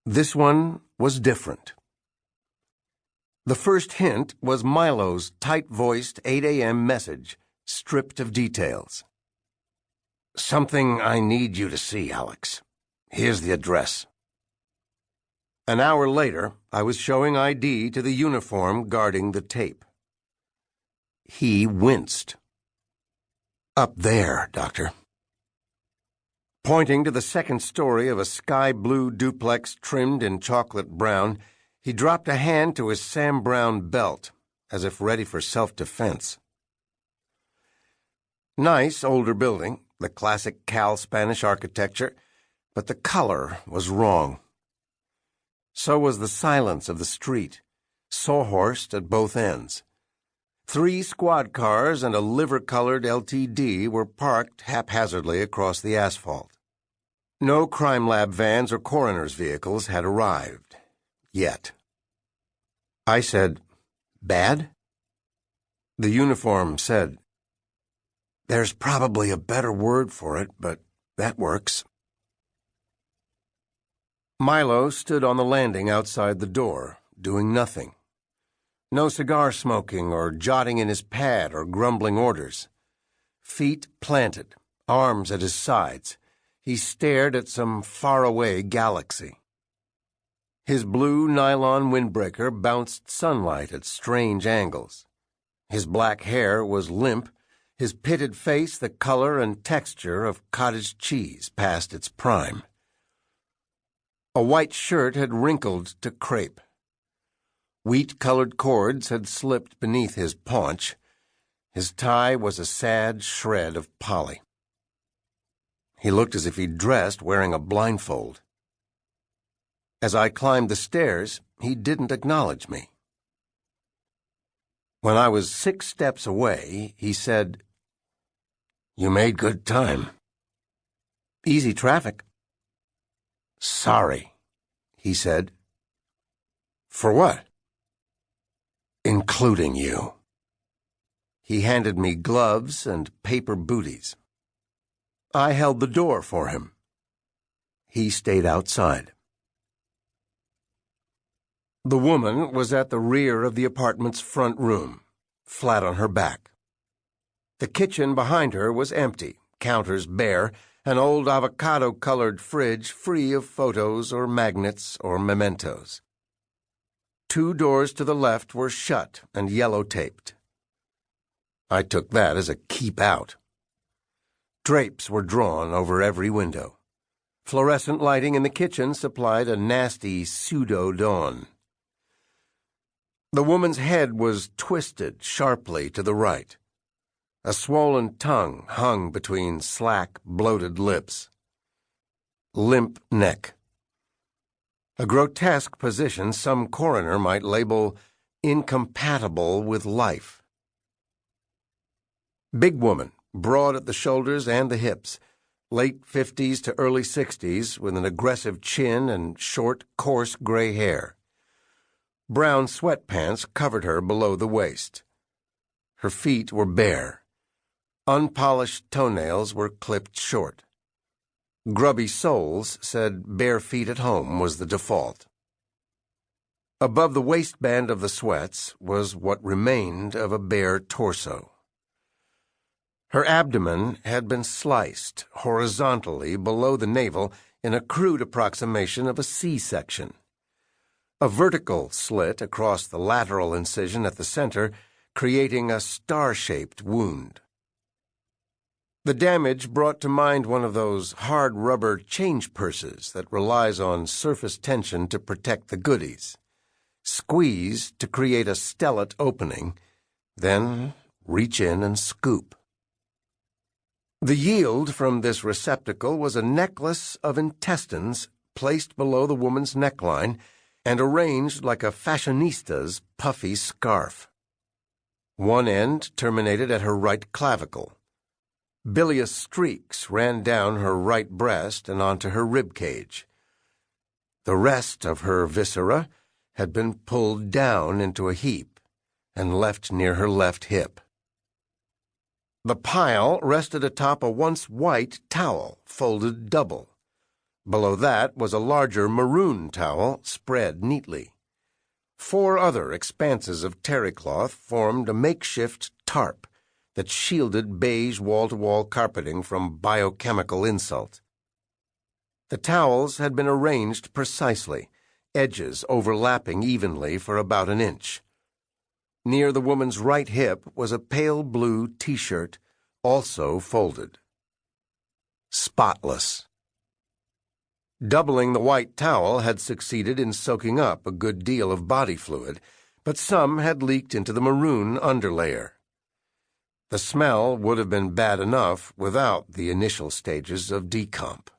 This one was different. The first hint was Milo's tight-voiced 8 a.m. message, stripped of details. "Something I need you to see, Alex. Here's the address." An hour later, I was showing ID to the uniform guarding the tape. He winced. "Up there, Doctor." Pointing to the second story of a sky-blue duplex trimmed in chocolate brown, he dropped a hand to his Sam Browne belt, as if ready for self-defense. Nice older building, the classic Cal Spanish architecture, but the color was wrong. So was the silence of the street, sawhorsed at both ends. 3 squad cars and a liver-colored LTD were parked haphazardly across the asphalt. No crime lab vans or coroner's vehicles had arrived. Yet. I said, "Bad?" The uniform said, "There's probably a better word for it, but that works." Milo stood on the landing outside the door, doing nothing. No cigar smoking or jotting in his pad or grumbling orders. Feet planted, arms at his sides, he stared at some faraway galaxy. His blue nylon windbreaker bounced sunlight at strange angles. His black hair was limp, his pitted face the color and texture of cottage cheese past its prime. A white shirt had wrinkled to crepe. Wheat-colored cords had slipped beneath his paunch. His tie was a sad shred of poly. He looked as if he'd dressed wearing a blindfold. As I climbed the stairs, he didn't acknowledge me. When I was 6 steps away, he said, "You made good time." "Easy traffic." "Sorry," he said. "For what?" "Including you." He handed me gloves and paper booties. I held the door for him. He stayed outside. The woman was at the rear of the apartment's front room, flat on her back. The kitchen behind her was empty, counters bare, an old avocado-colored fridge free of photos or magnets or mementos. 2 doors to the left were shut and yellow-taped. I took that as a keep out. Drapes were drawn over every window. Fluorescent lighting in the kitchen supplied a nasty pseudo-dawn. The woman's head was twisted sharply to the right. A swollen tongue hung between slack, bloated lips. Limp neck. A grotesque position some coroner might label incompatible with life. Big woman, broad at the shoulders and the hips, late 50s to early 60s, with an aggressive chin and short, coarse gray hair. Brown sweatpants covered her below the waist. Her feet were bare. Unpolished toenails were clipped short. Grubby soles said bare feet at home was the default. Above the waistband of the sweats was what remained of a bare torso. Her abdomen had been sliced horizontally below the navel in a crude approximation of a C-section. A vertical slit across the lateral incision at the center, creating a star-shaped wound. The damage brought to mind one of those hard rubber change purses that relies on surface tension to protect the goodies. Squeeze to create a stellate opening, then reach in and scoop. The yield from this receptacle was a necklace of intestines placed below the woman's neckline and arranged like a fashionista's puffy scarf. One end terminated at her right clavicle. Bilious streaks ran down her right breast and onto her rib cage. The rest of her viscera had been pulled down into a heap and left near her left hip. The pile rested atop a once white towel folded double. Below that was a larger maroon towel spread neatly. 4 other expanses of terry cloth formed a makeshift tarp that shielded beige wall-to-wall carpeting from biochemical insult. The towels had been arranged precisely, edges overlapping evenly for about an inch. Near the woman's right hip was a pale blue T-shirt, also folded. Spotless. Doubling the white towel had succeeded in soaking up a good deal of body fluid, but some had leaked into the maroon underlayer. The smell would have been bad enough without the initial stages of decomp.